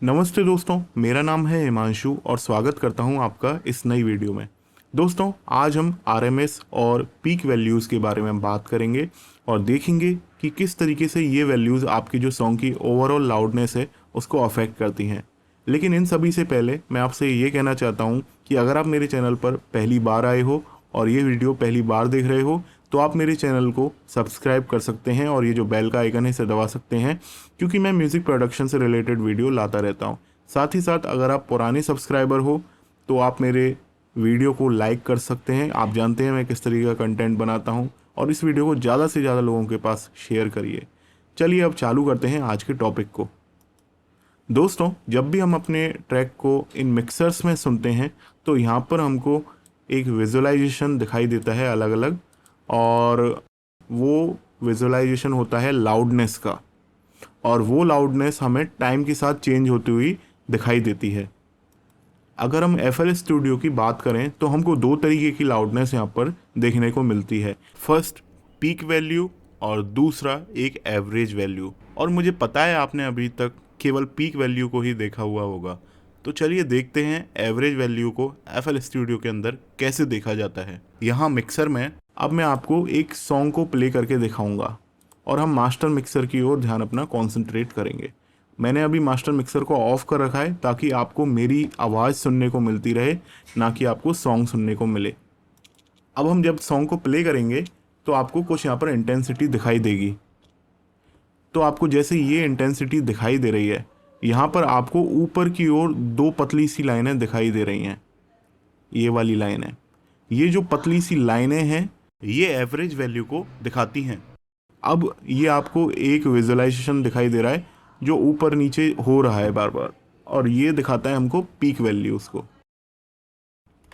नमस्ते दोस्तों, मेरा नाम है हिमांशु और स्वागत करता हूं आपका इस नई वीडियो में। दोस्तों, आज हम आरएमएस और पीक वैल्यूज़ के बारे में बात करेंगे और देखेंगे कि किस तरीके से ये वैल्यूज़ आपकी जो सॉन्ग की ओवरऑल लाउडनेस है उसको अफेक्ट करती हैं। लेकिन इन सभी से पहले मैं आपसे ये कहना चाहता हूँ कि अगर आप मेरे चैनल पर पहली बार आए हो और ये वीडियो पहली बार देख रहे हो तो आप मेरे चैनल को सब्सक्राइब कर सकते हैं और ये जो बेल का आइकन है इसे दबा सकते हैं, क्योंकि मैं म्यूज़िक प्रोडक्शन से रिलेटेड वीडियो लाता रहता हूँ। साथ ही साथ अगर आप पुराने सब्सक्राइबर हो तो आप मेरे वीडियो को लाइक कर सकते हैं। आप जानते हैं मैं किस तरीके का कंटेंट बनाता हूँ, और इस वीडियो को ज़्यादा से ज़्यादा लोगों के पास शेयर करिए। चलिए अब चालू करते हैं आज के टॉपिक को। दोस्तों, जब भी हम अपने ट्रैक को इन मिक्सर्स में सुनते हैं तो यहाँ पर हमको एक विजुअलाइजेशन दिखाई देता है अलग अलग, और वो विजुअलाइजेशन होता है लाउडनेस का, और वो लाउडनेस हमें टाइम के साथ चेंज होती हुई दिखाई देती है। अगर हम FL स्टूडियो की बात करें तो हमको दो तरीके की लाउडनेस यहाँ पर देखने को मिलती है। फर्स्ट पीक वैल्यू और दूसरा एक एवरेज वैल्यू। और मुझे पता है आपने अभी तक केवल पीक वैल्यू को ही देखा हुआ होगा, तो चलिए देखते हैं एवरेज वैल्यू को FL स्टूडियो के अंदर कैसे देखा जाता है। यहाँ मिक्सर में अब मैं आपको एक सॉन्ग को प्ले करके दिखाऊंगा और हम मास्टर मिक्सर की ओर ध्यान अपना कॉन्सेंट्रेट करेंगे। मैंने अभी मास्टर मिक्सर को ऑफ कर रखा है ताकि आपको मेरी आवाज़ सुनने को मिलती रहे, ना कि आपको सॉन्ग सुनने को मिले। अब हम जब सॉन्ग को प्ले करेंगे तो आपको कुछ यहाँ पर इंटेंसिटी दिखाई देगी। तो आपको जैसे ये इंटेंसिटी दिखाई दे रही है, यहाँ पर आपको ऊपर की ओर दो पतली सी लाइनें दिखाई दे रही हैं। ये वाली लाइन है, ये जो पतली सी लाइनें हैं ये एवरेज वैल्यू को दिखाती हैं। अब ये आपको एक विजुअलाइजेशन दिखाई दे रहा है जो ऊपर नीचे हो रहा है बार बार, और ये दिखाता है हमको पीक वैल्यूज़ को।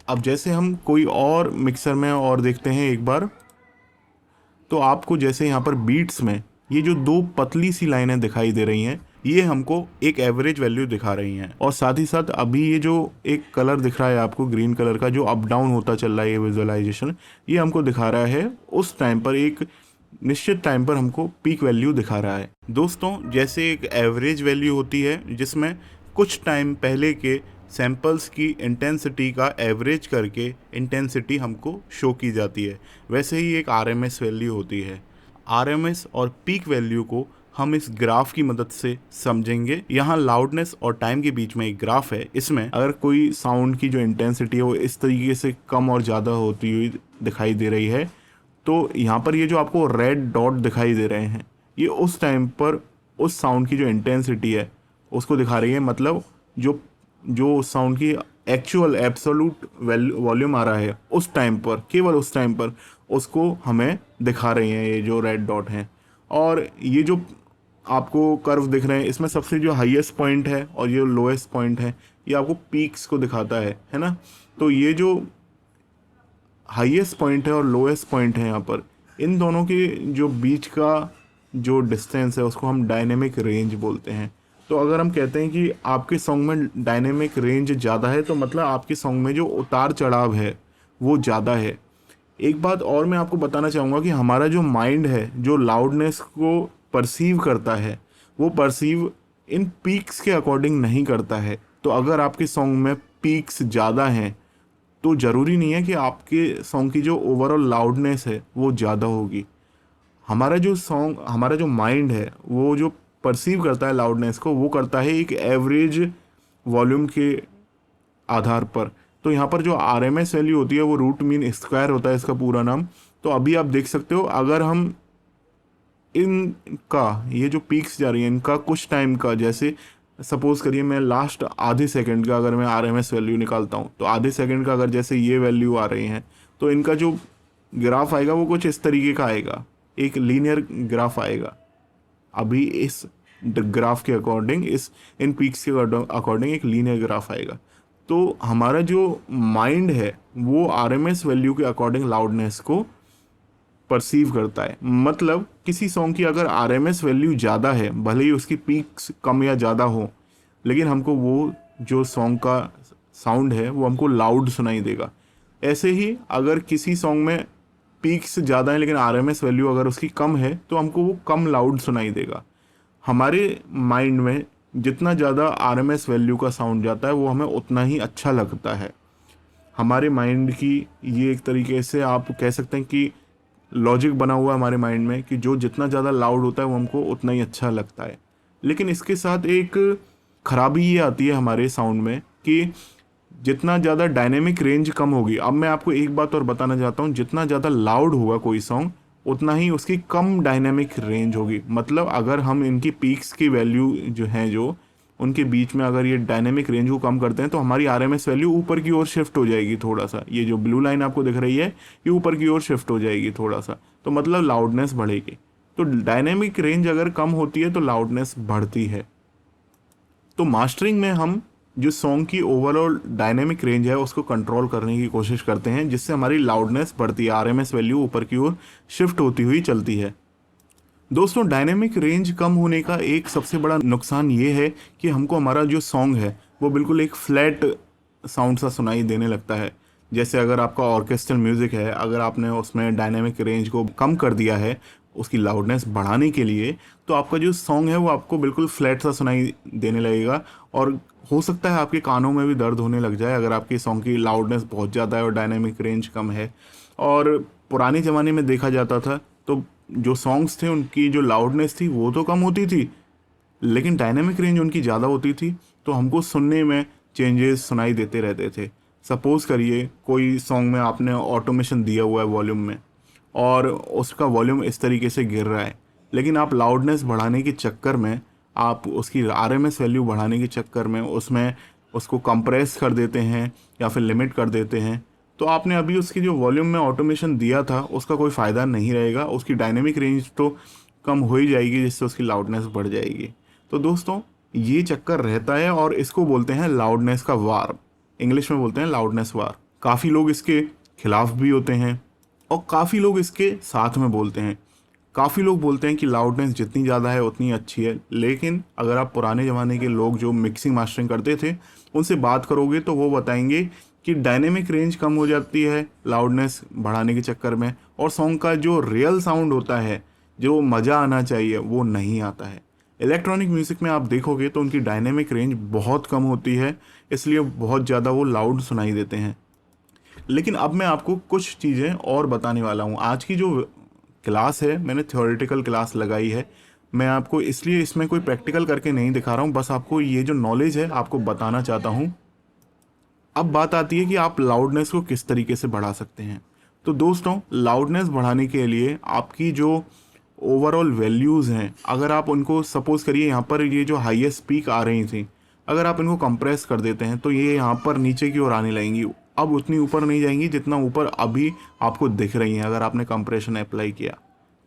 अब जैसे हम कोई और मिक्सर में और देखते हैं एक बार, तो आपको जैसे यहाँ पर बीट्स में ये जो दो पतली सी लाइनें दिखाई दे रही हैं ये हमको एक एवरेज वैल्यू दिखा रही हैं। और साथ ही साथ अभी ये जो एक कलर दिख रहा है आपको ग्रीन कलर का, जो अप डाउन होता चल रहा है, ये विजुअलाइजेशन ये हमको दिखा रहा है उस टाइम पर, एक निश्चित टाइम पर हमको पीक वैल्यू दिखा रहा है। दोस्तों, जैसे एक एवरेज वैल्यू होती है जिसमें कुछ टाइम पहले के सैंपल्स की इंटेंसिटी का एवरेज करके इंटेंसिटी हमको शो की जाती है, वैसे ही एक आरएमएस वैल्यू होती है। आरएमएस और पीक वैल्यू को हम इस ग्राफ की मदद से समझेंगे। यहाँ लाउडनेस और टाइम के बीच में एक ग्राफ है। इसमें अगर कोई साउंड की जो इंटेंसिटी है वो इस तरीके से कम और ज़्यादा होती हुई दिखाई दे रही है, तो यहाँ पर ये जो आपको रेड डॉट दिखाई दे रहे हैं ये उस टाइम पर उस साउंड की जो इंटेंसिटी है उसको दिखा रही है। मतलब जो जो साउंड की एक्चुअल एब्सोल्यूट वॉल्यूम आ रहा है उस टाइम पर, केवल उस टाइम पर उसको हमें दिखा रही हैं ये जो रेड डॉट हैं। और ये जो आपको कर्व दिख रहे हैं इसमें सबसे जो हाईएस्ट पॉइंट है और ये लोएस्ट पॉइंट है ये आपको पीक्स को दिखाता है ना। तो ये जो हाईएस्ट पॉइंट है और लोएस्ट पॉइंट है यहाँ पर, इन दोनों के जो बीच का जो डिस्टेंस है उसको हम डायनेमिक रेंज बोलते हैं। तो अगर हम कहते हैं कि आपके सॉन्ग में डायनेमिक रेंज ज़्यादा है तो मतलब आपके सॉन्ग में जो उतार चढ़ाव है वो ज़्यादा है। एक बात और मैं आपको बताना चाहूँगा कि हमारा जो माइंड है जो लाउडनेस को परसीव करता है वो परसीव इन पीक्स के अकॉर्डिंग नहीं करता है। तो अगर आपके सॉन्ग में पीक्स ज़्यादा हैं तो ज़रूरी नहीं है कि आपके सॉन्ग की जो ओवरऑल लाउडनेस है वो ज़्यादा होगी। हमारा जो माइंड है वो जो परसीव करता है लाउडनेस को वो करता है एक एवरेज वॉल्यूम के आधार पर। तो यहाँ पर जो आरएमएस वैल्यू होती है वो रूट मीन स्क्वायर होता है इसका पूरा नाम। तो अभी आप देख सकते हो, अगर हम इनका ये जो पीक्स जा रही है इनका कुछ टाइम का, जैसे सपोज करिए मैं लास्ट आधे सेकंड का अगर मैं आरएमएस वैल्यू निकालता हूँ तो आधे सेकंड का अगर जैसे ये वैल्यू आ रही हैं तो इनका जो ग्राफ आएगा वो कुछ इस तरीके का आएगा, एक लीनियर ग्राफ आएगा। अभी इस ग्राफ के अकॉर्डिंग इन पीक्स के अकॉर्डिंग एक लीनियर ग्राफ आएगा। तो हमारा जो माइंड है वो आरएमएस वैल्यू के अकॉर्डिंग लाउडनेस को परसीव करता है। मतलब किसी सॉन्ग की अगर आरएमएस वैल्यू ज़्यादा है, भले ही उसकी पीक्स कम या ज़्यादा हो, लेकिन हमको वो जो सॉन्ग का साउंड है वो हमको लाउड सुनाई देगा। ऐसे ही अगर किसी सॉन्ग में पीक्स ज़्यादा है लेकिन आरएमएस वैल्यू अगर उसकी कम है तो हमको वो कम लाउड सुनाई देगा। हमारे माइंड में जितना ज़्यादा आरएमएस वैल्यू का साउंड जाता है वो हमें उतना ही अच्छा लगता है। हमारे माइंड की ये एक तरीके से आप कह सकते हैं कि लॉजिक बना हुआ है हमारे माइंड में कि जो जितना ज़्यादा लाउड होता है वो हमको उतना ही अच्छा लगता है। लेकिन इसके साथ एक खराबी ये आती है हमारे साउंड में कि जितना ज़्यादा डायनेमिक रेंज कम होगी। अब मैं आपको एक बात और बताना चाहता हूँ, जितना ज़्यादा लाउड होगा कोई सॉन्ग उतना ही उसकी कम डायनेमिक रेंज होगी। मतलब अगर हम इनकी पीक्स की वैल्यू जो हैं, जो उनके बीच में अगर ये डायनेमिक रेंज को कम करते हैं तो हमारी आरएमएस वैल्यू ऊपर की ओर शिफ्ट हो जाएगी थोड़ा सा। ये जो ब्लू लाइन आपको दिख रही है ये ऊपर की ओर शिफ्ट हो जाएगी थोड़ा सा, तो मतलब लाउडनेस बढ़ेगी। तो डायनेमिक रेंज अगर कम होती है तो लाउडनेस बढ़ती है। तो मास्टरिंग में हम जो सॉन्ग की ओवरऑल डायनेमिक रेंज है उसको कंट्रोल करने की कोशिश करते हैं, जिससे हमारी लाउडनेस बढ़ती है, आरएमएस वैल्यू ऊपर की ओर शिफ्ट होती हुई चलती है। दोस्तों, डायनेमिक रेंज कम होने का एक सबसे बड़ा नुकसान ये है कि हमको हमारा जो सॉन्ग है वो बिल्कुल एक फ्लैट साउंड सा सुनाई देने लगता है। जैसे अगर आपका ऑर्केस्ट्रल म्यूज़िक है, अगर आपने उसमें डायनेमिक रेंज को कम कर दिया है उसकी लाउडनेस बढ़ाने के लिए, तो आपका जो सॉन्ग है वो आपको बिल्कुल फ्लैट सा सुनाई देने लगेगा। और हो सकता है आपके कानों में भी दर्द होने लग जाए अगर आपके सॉन्ग की लाउडनेस बहुत ज़्यादा है और डायनेमिक रेंज कम है। और पुराने ज़माने में देखा जाता था तो जो सॉन्ग्स थे उनकी जो लाउडनेस थी वो तो कम होती थी, लेकिन डायनेमिक रेंज उनकी ज़्यादा होती थी, तो हमको सुनने में चेंजेस सुनाई देते रहते थे। सपोज़ करिए कोई सॉन्ग में आपने ऑटोमेशन दिया हुआ है वॉल्यूम में और उसका वॉल्यूम इस तरीके से गिर रहा है, लेकिन आप लाउडनेस बढ़ाने के चक्कर में, आप उसकी आरएमएस वैल्यू बढ़ाने के चक्कर में उसमें उसको कंप्रेस कर देते हैं या फिर लिमिट कर देते हैं, तो आपने अभी उसकी जो वॉल्यूम में ऑटोमेशन दिया था उसका कोई फ़ायदा नहीं रहेगा। उसकी डायनेमिक रेंज तो कम हो ही जाएगी जिससे उसकी लाउडनेस बढ़ जाएगी। तो दोस्तों, ये चक्कर रहता है और इसको बोलते हैं लाउडनेस का वार। इंग्लिश में बोलते हैं लाउडनेस वार। काफ़ी लोग इसके खिलाफ भी होते हैं और काफ़ी लोग इसके साथ में बोलते हैं। काफ़ी लोग बोलते हैं कि लाउडनेस जितनी ज़्यादा है उतनी अच्छी है, लेकिन अगर आप पुराने ज़माने के लोग जो मिक्सिंग मास्टरिंग करते थे उनसे बात करोगे तो वो बताएंगे कि डायनेमिक रेंज कम हो जाती है लाउडनेस बढ़ाने के चक्कर में, और सॉन्ग का जो रियल साउंड होता है, जो मज़ा आना चाहिए, वो नहीं आता है। इलेक्ट्रॉनिक म्यूज़िक में आप देखोगे तो उनकी डायनेमिक रेंज बहुत कम होती है, इसलिए बहुत ज़्यादा वो लाउड सुनाई देते हैं। लेकिन अब मैं आपको कुछ चीज़ें और बताने वाला हूँ। आज की जो क्लास है मैंने थ्योरेटिकल क्लास लगाई है, मैं आपको इसलिए इसमें कोई प्रैक्टिकल करके नहीं दिखा रहा हूँ, बस आपको ये जो नॉलेज है आपको बताना चाहता हूँ। अब बात आती है कि आप लाउडनेस को किस तरीके से बढ़ा सकते हैं। तो दोस्तों, लाउडनेस बढ़ाने के लिए आपकी जो ओवरऑल वैल्यूज़ हैं, अगर आप उनको सपोज़ करिए यहाँ पर ये जो हाईएस्ट पीक आ रही थी, अगर आप इनको कंप्रेस कर देते हैं तो ये यहाँ पर नीचे की ओर आने लगेंगी। अब उतनी ऊपर नहीं जाएंगी जितना ऊपर अभी आपको दिख रही हैं अगर आपने कंप्रेशन अप्लाई किया,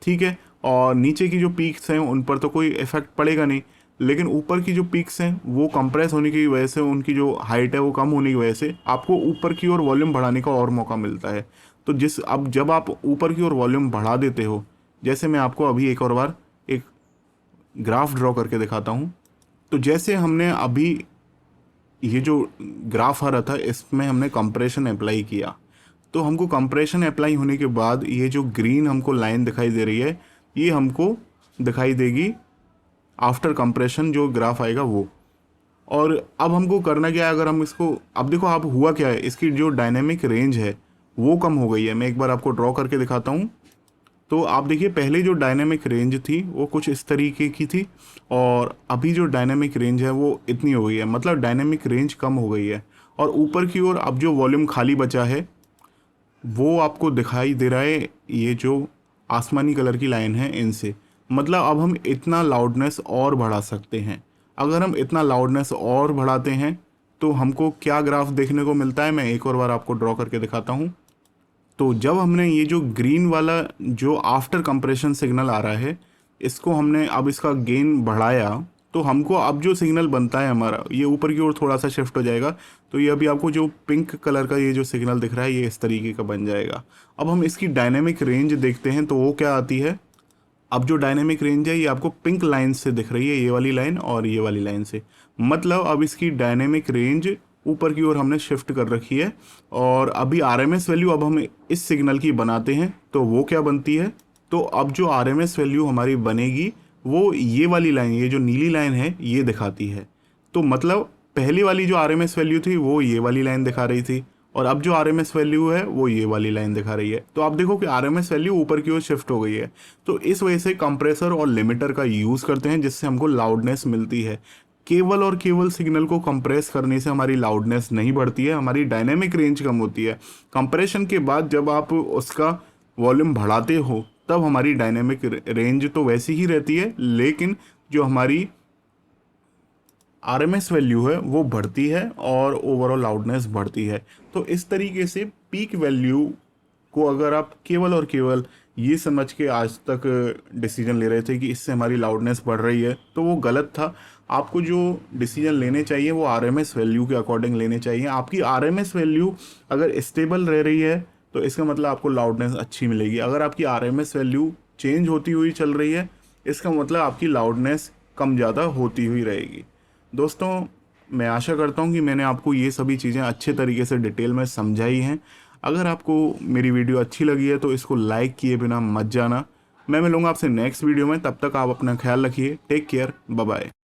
ठीक है। और नीचे की जो पीक्स हैं उन पर तो कोई इफेक्ट पड़ेगा नहीं, लेकिन ऊपर की जो पीक्स हैं वो कंप्रेस होने की वजह से, उनकी जो हाइट है वो कम होने की वजह से आपको ऊपर की ओर वॉल्यूम बढ़ाने का और मौका मिलता है। तो अब जब आप ऊपर की ओर वॉल्यूम बढ़ा देते हो, जैसे मैं आपको अभी एक और बार एक ग्राफ ड्रॉ करके दिखाता हूँ। तो जैसे हमने अभी ये जो ग्राफ आ रहा था इसमें हमने कंप्रेशन अप्लाई किया, तो हमको कंप्रेशन अप्लाई होने के बाद ये जो ग्रीन हमको लाइन दिखाई दे रही है ये हमको दिखाई देगी आफ्टर कंप्रेशन, जो ग्राफ आएगा वो। और अब हमको करना क्या है, अगर हम इसको, अब देखो आप हुआ क्या है, इसकी जो डायनेमिक रेंज है वो कम हो गई है। मैं एक बार आपको ड्रॉ करके दिखाता हूँ। तो आप देखिए पहले जो डायनेमिक रेंज थी वो कुछ इस तरीके की थी और अभी जो डायनेमिक रेंज है वो इतनी हो गई है, मतलब डायनेमिक रेंज कम हो गई है। और ऊपर की ओर अब जो वॉल्यूम खाली बचा है वो आपको दिखाई दे रहा है, ये जो आसमानी कलर की लाइन है इनसे। मतलब अब हम इतना लाउडनेस और बढ़ा सकते हैं। अगर हम इतना लाउडनेस और बढ़ाते हैं तो हमको क्या ग्राफ देखने को मिलता है, मैं एक और बार आपको ड्रॉ करके दिखाता हूँ। तो जब हमने ये जो ग्रीन वाला जो आफ्टर कंप्रेशन सिग्नल आ रहा है, इसको हमने अब इसका गेन बढ़ाया, तो हमको अब जो सिग्नल बनता है हमारा ये ऊपर की ओर थोड़ा सा शिफ्ट हो जाएगा। तो ये अभी आपको जो पिंक कलर का ये जो सिग्नल दिख रहा है ये इस तरीके का बन जाएगा। अब हम इसकी डायनेमिक रेंज देखते हैं तो वो क्या आती है। अब जो डायनेमिक रेंज है ये आपको पिंक लाइन से दिख रही है, ये वाली लाइन और ये वाली लाइन से। मतलब अब इसकी डायनेमिक रेंज ऊपर की ओर हमने शिफ्ट कर रखी है। और अभी आरएमएस वैल्यू अब हम इस सिग्नल की बनाते हैं तो वो क्या बनती है, तो अब जो आरएमएस वैल्यू हमारी बनेगी वो ये वाली लाइन, ये जो नीली लाइन है ये दिखाती है। तो मतलब पहली वाली जो आरएमएस वैल्यू थी वो ये वाली लाइन दिखा रही थी, और अब जो आरएमएस वैल्यू है वो ये वाली लाइन दिखा रही है। तो आप देखो कि आरएमएस वैल्यू ऊपर की ओर शिफ्ट हो गई है। तो इस वजह से कंप्रेसर और लिमिटर का यूज़ करते हैं, जिससे हमको लाउडनेस मिलती है। केवल और केवल सिग्नल को कंप्रेस करने से हमारी लाउडनेस नहीं बढ़ती है, हमारी डायनेमिक रेंज कम होती है। कंप्रेशन के बाद जब आप उसका वॉल्यूम बढ़ाते हो तब हमारी डायनेमिक रेंज तो वैसी ही रहती है, लेकिन जो हमारी आरएमएस वैल्यू है वो बढ़ती है और ओवरऑल लाउडनेस बढ़ती है। तो इस तरीके से पीक वैल्यू को अगर आप केवल और केवल ये समझ के आज तक डिसीजन ले रहे थे कि इससे हमारी लाउडनेस बढ़ रही है, तो वो गलत था। आपको जो डिसीजन लेने चाहिए वो आरएमएस वैल्यू के अकॉर्डिंग लेने चाहिए। आपकी आरएमएस वैल्यू अगर स्टेबल रह रही है तो इसका मतलब आपको लाउडनेस अच्छी मिलेगी। अगर आपकी आरएमएस वैल्यू चेंज होती हुई चल रही है, इसका मतलब आपकी लाउडनेस कम ज़्यादा होती हुई रहेगी। दोस्तों, मैं आशा करता हूँ कि मैंने आपको ये सभी चीज़ें अच्छे तरीके से डिटेल में समझाई हैं। अगर आपको मेरी वीडियो अच्छी लगी है तो इसको लाइक किए बिना मत जाना। मैं मिलूँगा आपसे नेक्स्ट वीडियो में, तब तक आप अपना ख्याल रखिए। Take care, bye bye.